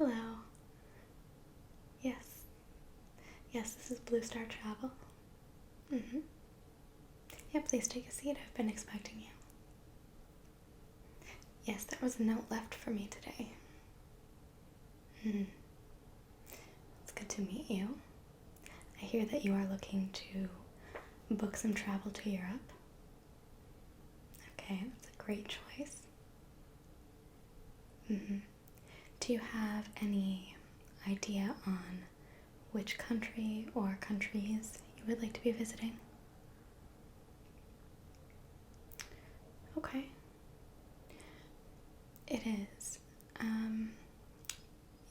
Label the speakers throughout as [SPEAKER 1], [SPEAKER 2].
[SPEAKER 1] Hello. Yes. Yes, this is Blue Star Travel. Yeah, please take a seat. I've been expecting you. Yes, there was a note left for me today. It's good to meet you. I hear that you are looking to book some travel to Europe. Okay, that's a great choice. Do you have any idea on which country or countries you would like to be visiting? Okay. It is.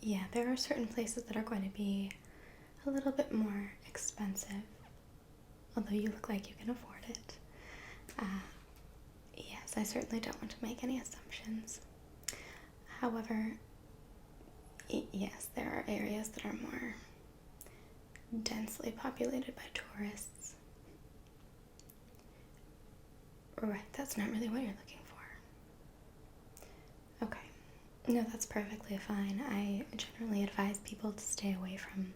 [SPEAKER 1] Yeah, there are certain places that are going to be a little bit more expensive, although you look like you can afford it. Yes, I certainly don't want to make any assumptions. However, yes, there are areas that are more densely populated by tourists. Right, that's not really what you're looking for. Okay. No, that's perfectly fine. I generally advise people to stay away from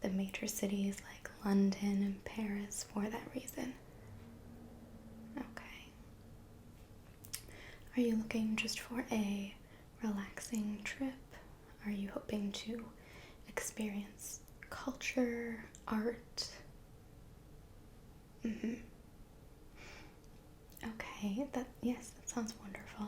[SPEAKER 1] the major cities like London and Paris for that reason. Okay. Are you looking just for a relaxing trip? Are you hoping to experience culture, art? Okay, yes, that sounds wonderful.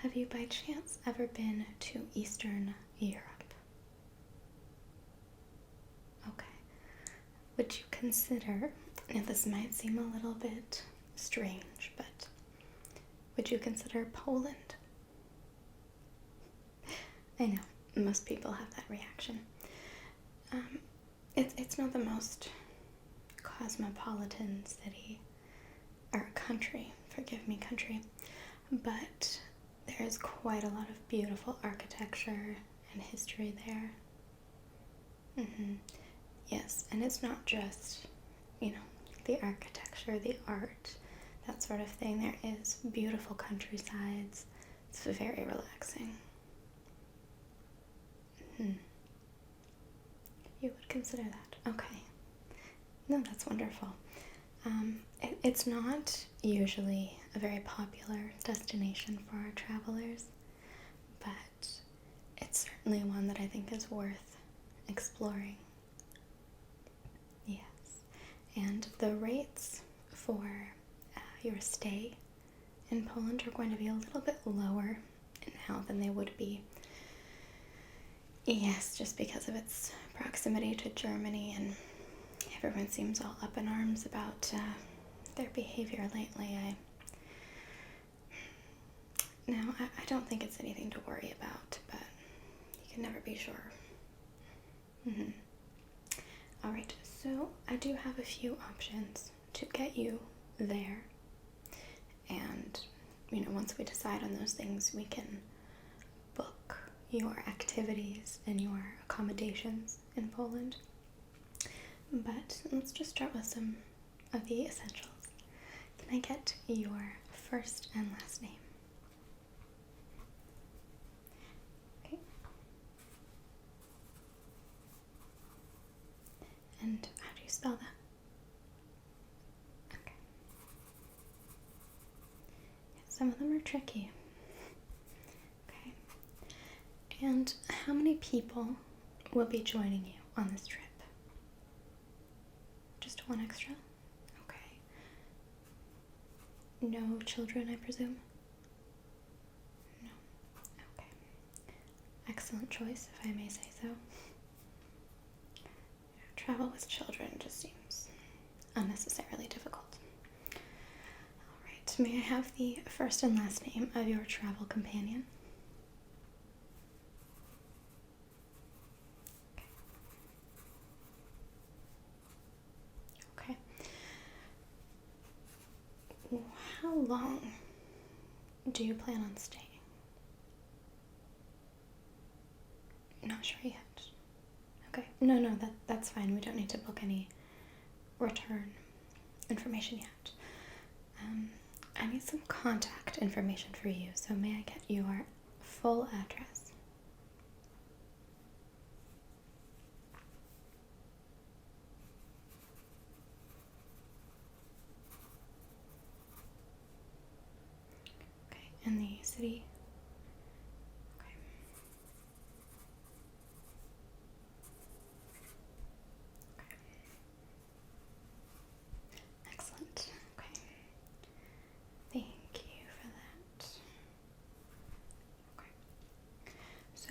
[SPEAKER 1] Have you by chance ever been to Eastern Europe? Okay. Would you consider, now this might seem a little bit strange, but would you consider Poland? I know, most people have that reaction. It's not the most cosmopolitan city, or country, forgive me, country, but there is quite a lot of beautiful architecture and history there. Yes, and it's not just, the architecture, the art, that sort of thing. There is beautiful countrysides. It's very relaxing. You would consider that. Okay. No, that's wonderful. It's not usually a very popular destination for our travelers, but it's certainly one that I think is worth exploring. Yes. And the rates for your stay in Poland are going to be a little bit lower now than they would be. Yes, just because of its proximity to Germany, and everyone seems all up in arms about their behavior lately. I don't think it's anything to worry about, but you can never be sure. Alright, so I do have a few options to get you there. And, once we decide on those things, we can book your activities and your accommodations in Poland. But let's just start with some of the essentials. Can I get your first and last name? Okay. And how do you spell that? Okay. Yeah, some of them are tricky. Okay. And how many people will be joining you on this trip? Just one extra? Okay. No children, I presume? No. Okay. Excellent choice, if I may say so. Travel with children just seems unnecessarily difficult. Alright, may I have the first and last name of your travel companion? Okay. How long do you plan on staying? Not sure yet. Okay. No, that's fine. We don't need to book any return information yet. I need some contact information for you, so may I get your full address?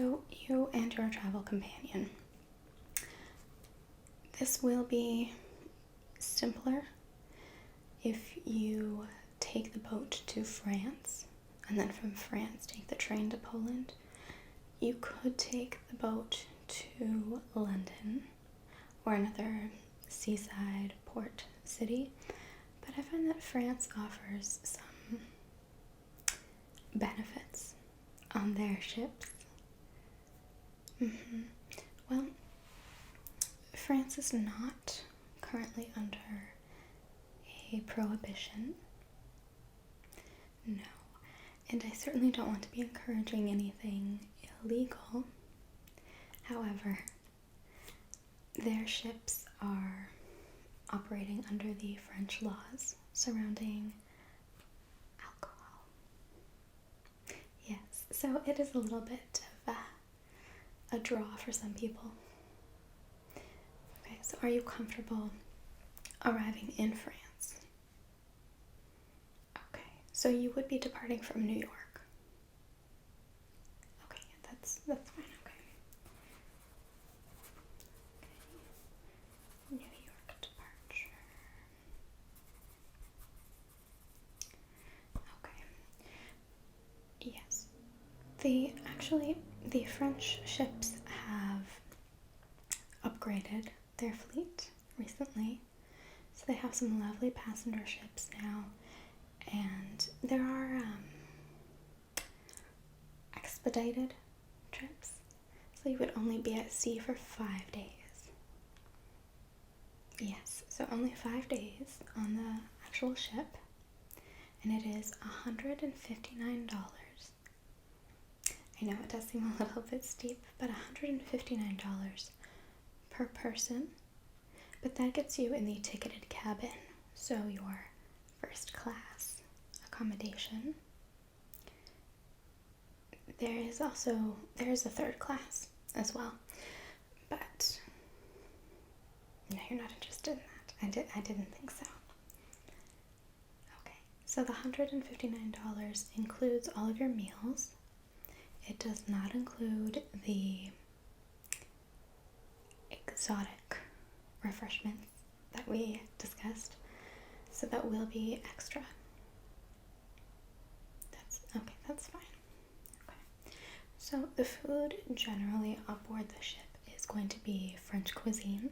[SPEAKER 1] So you and your travel companion. This will be simpler if you take the boat to France and then from France take the train to Poland. You could take the boat to London or another seaside port city, but I find that France offers some benefits on their ships. Well, France is not currently under a prohibition. No. And I certainly don't want to be encouraging anything illegal. However, their ships are operating under the French laws surrounding alcohol. Yes, so it is a little bit of a draw for some people. Okay, so are you comfortable arriving in France? Okay, so you would be departing from New York. Okay, that's fine, okay. New York departure. Okay. Yes. The French ships have upgraded their fleet recently. So they have some lovely passenger ships now. And there are expedited trips. So you would only be at sea for 5 days. Yes, so only 5 days on the actual ship. And it is $159. I know it does seem a little bit steep, but $159 per person. But that gets you in the ticketed cabin, so your first class accommodation. There is a third class as well, but no, you're not interested in that. I didn't think so. Okay, so the $159 includes all of your meals. It does not include the exotic refreshments that we discussed, so that will be extra. That's fine. Okay. So the food generally aboard the ship is going to be French cuisine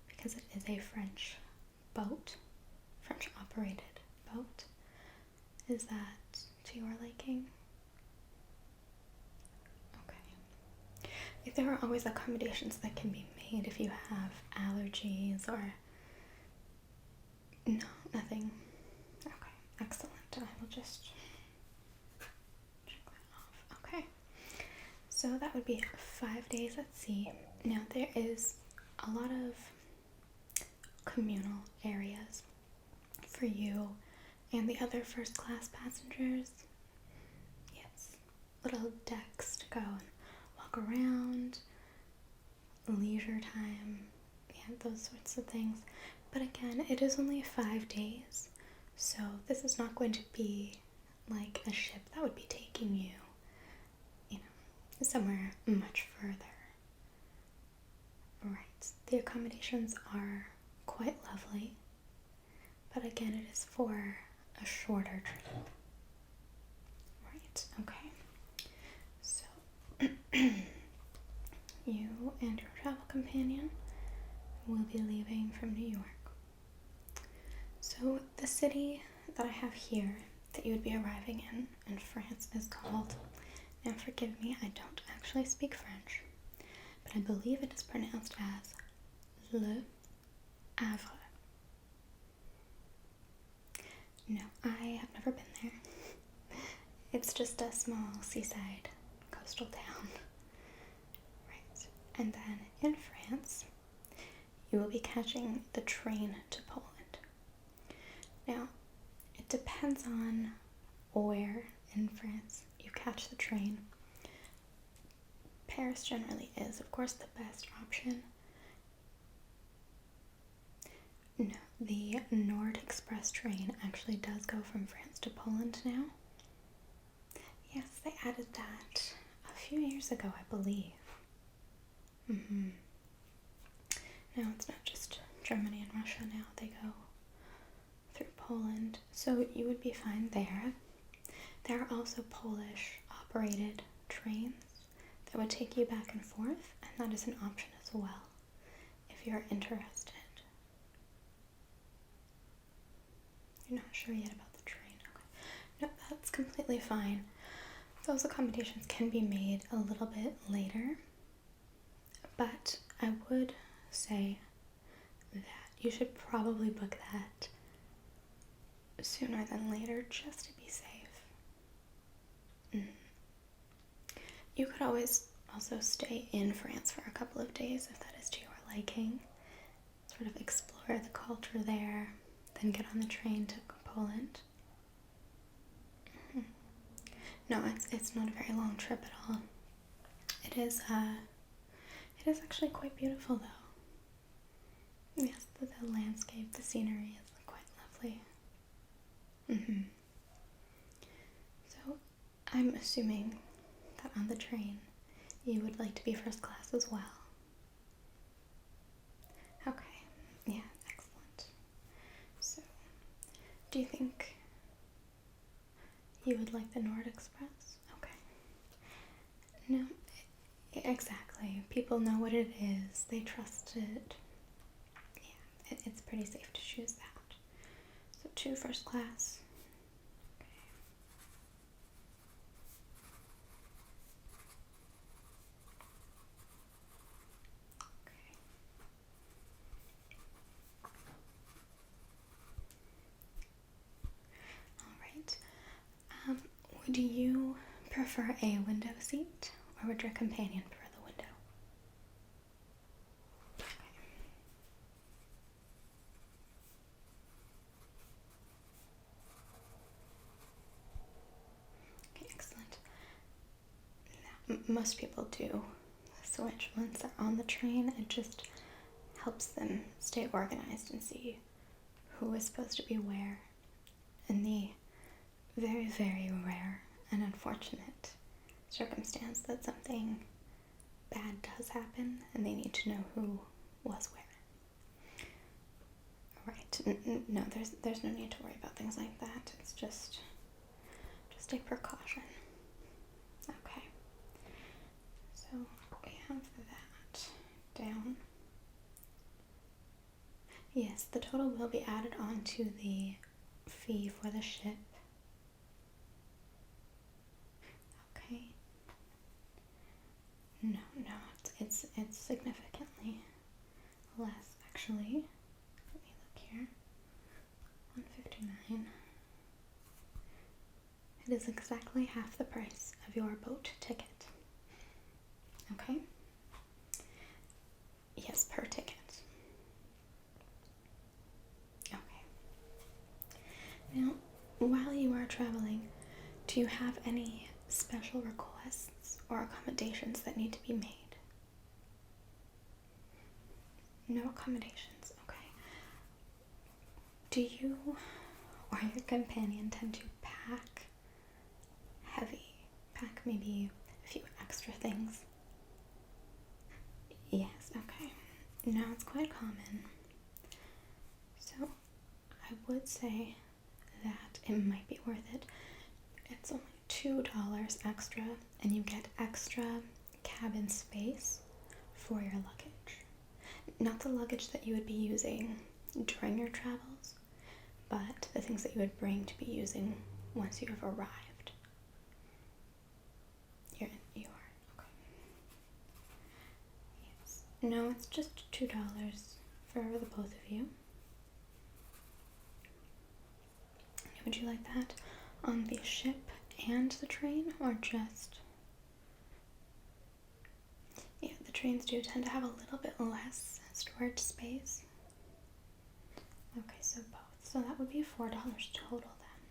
[SPEAKER 1] because it is a French boat, French operated boat. Is that to your liking? There are always accommodations that can be made if you have allergies or... No, nothing. Okay, excellent. I will just check that off. Okay, so that would be 5 days at sea. Now there is a lot of communal areas for you and the other first class passengers. Yes, little decks to go and walk around, leisure time, those sorts of things. But again, it is only 5 days, so this is not going to be like a ship that would be taking you, somewhere much further. Right, the accommodations are quite lovely, but again, it is for a shorter trip. Right, okay. You and your travel companion will be leaving from New York. So the city that I have here that you would be arriving in France is called, now forgive me, I don't actually speak French, but I believe it is pronounced as Le Havre. No, I have never been there. It's just a small seaside coastal town. Right. And then in France, you will be catching the train to Poland. Now, it depends on where in France you catch the train. Paris generally is, of course, the best option. No, the Nord Express train actually does go from France to Poland now. Yes, they added that a few years ago, I believe. Now it's not just Germany and Russia now, they go through Poland. So you would be fine there. There are also Polish operated trains that would take you back and forth, and that is an option as well if you're interested. You're not sure yet about the train. Okay. No, that's completely fine. Those accommodations can be made a little bit later, but I would say that you should probably book that sooner than later just to be safe. You could always also stay in France for a couple of days if that is to your liking. Sort of explore the culture there, then get on the train to Poland. No, it's not a very long trip at all. It is actually quite beautiful though. Yes, the landscape, the scenery is quite lovely. So I'm assuming that on the train you would like to be first class as well. Okay, yeah, excellent. So, do you think you would like the Nord Express? Okay. No, exactly. People know what it is. They trust it. Yeah, it's pretty safe to choose that. So 2 first class. Do you prefer a window seat, or would your companion prefer the window? Okay, excellent. Now, most people do switch once they're on the train. It just helps them stay organized and see who is supposed to be where in the very, very rare and unfortunate circumstance that something bad does happen and they need to know who was where. Right. No, there's no need to worry about things like that. It's just a precaution. Okay. So we have that down. Yes, the total will be added onto the fee for the ship. Okay. No, it's significantly less actually. Let me look here. $159. It is exactly half the price of your boat ticket. Okay? Yes, per ticket. Okay. Now, while you are traveling, do you have any special requests or accommodations that need to be made? No accommodations, okay. Do you or your companion tend to pack heavy? Pack maybe a few extra things? Yes, okay. Now it's quite common. So I would say that it might be worth it. It's only $2 extra, and you get extra cabin space for your luggage. Not the luggage that you would be using during your travels, but the things that you would bring to be using once you have arrived. You are, okay. Yes. No, it's just $2 for the both of you. Would you like that on the ship and the train, or just... Yeah, the trains do tend to have a little bit less storage space. Okay, so both. So that would be $4 total then.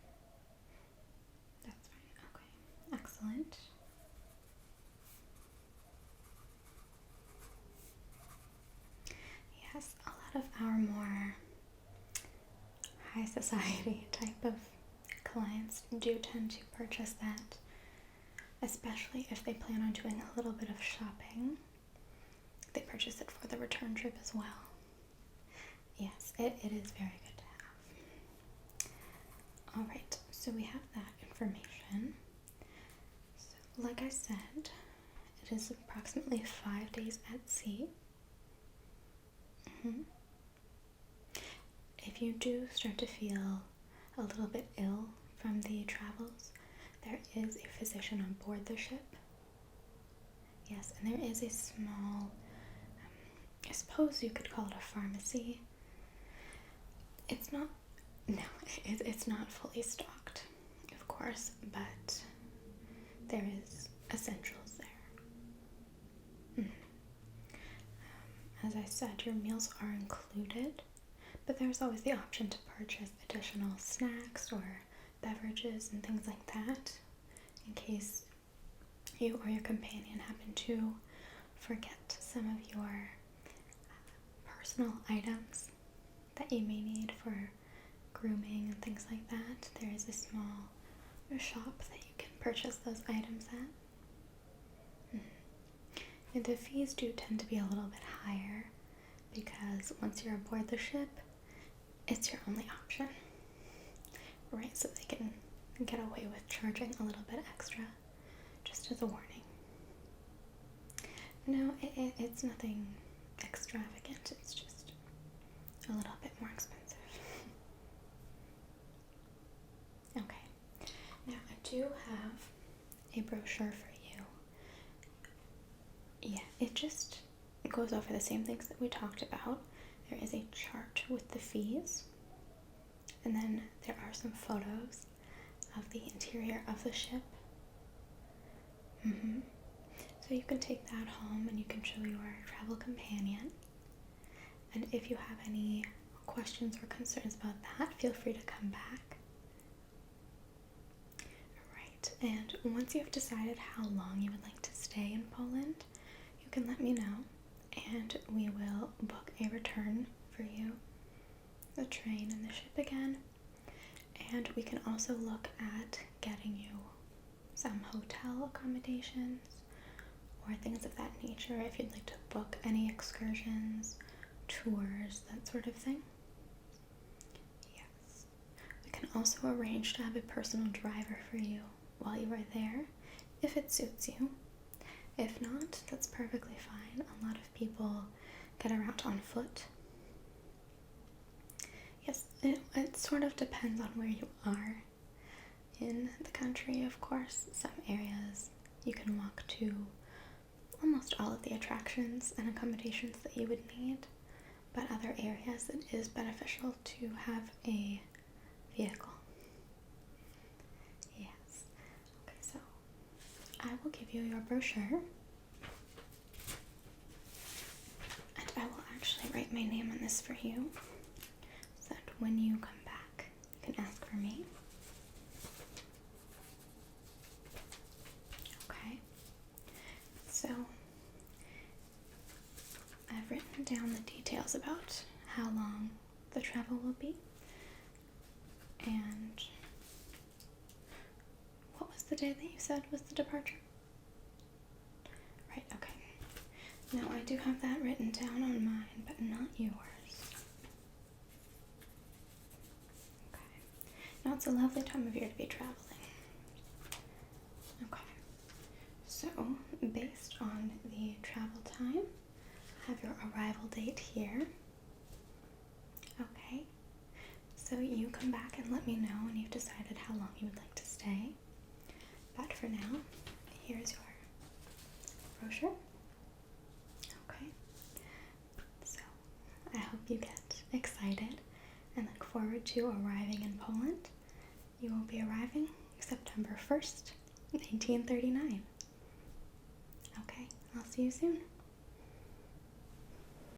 [SPEAKER 1] That's fine. Okay, excellent. Yes, a lot of our more high society type of clients do tend to purchase that especially if they plan on doing a little bit of shopping. They purchase it for the return trip as well. Yes, it is very good to have. Alright, so we have that information. So, like I said, it is approximately 5 days at sea. If you do start to feel a little bit ill from the travels, there is a physician on board the ship. Yes, and there is a small, I suppose you could call it a pharmacy. It's not fully stocked, of course, but there is essentials there. As I said, your meals are included, but there's always the option to purchase additional snacks or beverages and things like that in case you or your companion happen to forget some of your personal items that you may need for grooming and things like that. There is a small shop that you can purchase those items at. And the fees do tend to be a little bit higher because once you're aboard the ship, it's your only option. Right, so they can get away with charging a little bit extra, just as a warning. No, it's nothing extravagant, it's just a little bit more expensive. Okay, now I do have a brochure for you. Yeah, it goes over the same things that we talked about. There is a chart with the fees, and then there are some photos of the interior of the ship. So you can take that home and you can show your travel companion. And if you have any questions or concerns about that, feel free to come back. Right, and once you have decided how long you would like to stay in Poland, you can let me know and we will book a return for you, the train and the ship again. And we can also look at getting you some hotel accommodations or things of that nature if you'd like to book any excursions, tours, that sort of thing. Yes. We can also arrange to have a personal driver for you while you are there, if it suits you. If not, that's perfectly fine. A lot of people get around on foot. Yes, it sort of depends on where you are in the country, of course. Some areas you can walk to almost all of the attractions and accommodations that you would need, but other areas it is beneficial to have a vehicle. Yes. Okay, so I will give you your brochure, and I will actually write my name on this for you so that when you come back you can ask for me. Okay, so I've written down the details about how long the travel will be, and what was the day that you said was the departure? Right, okay. Now I do have that written down on mine, but not yours. Okay. Now it's a lovely time of year to be traveling. Okay. So, based on the travel time, I have your arrival date here. Okay. So you come back and let me know when you've decided how long you would like to stay. But for now, here's your brochure. Okay. So I hope you get excited and look forward to arriving in Poland. You will be arriving September 1st, 1939. Okay, I'll see you soon.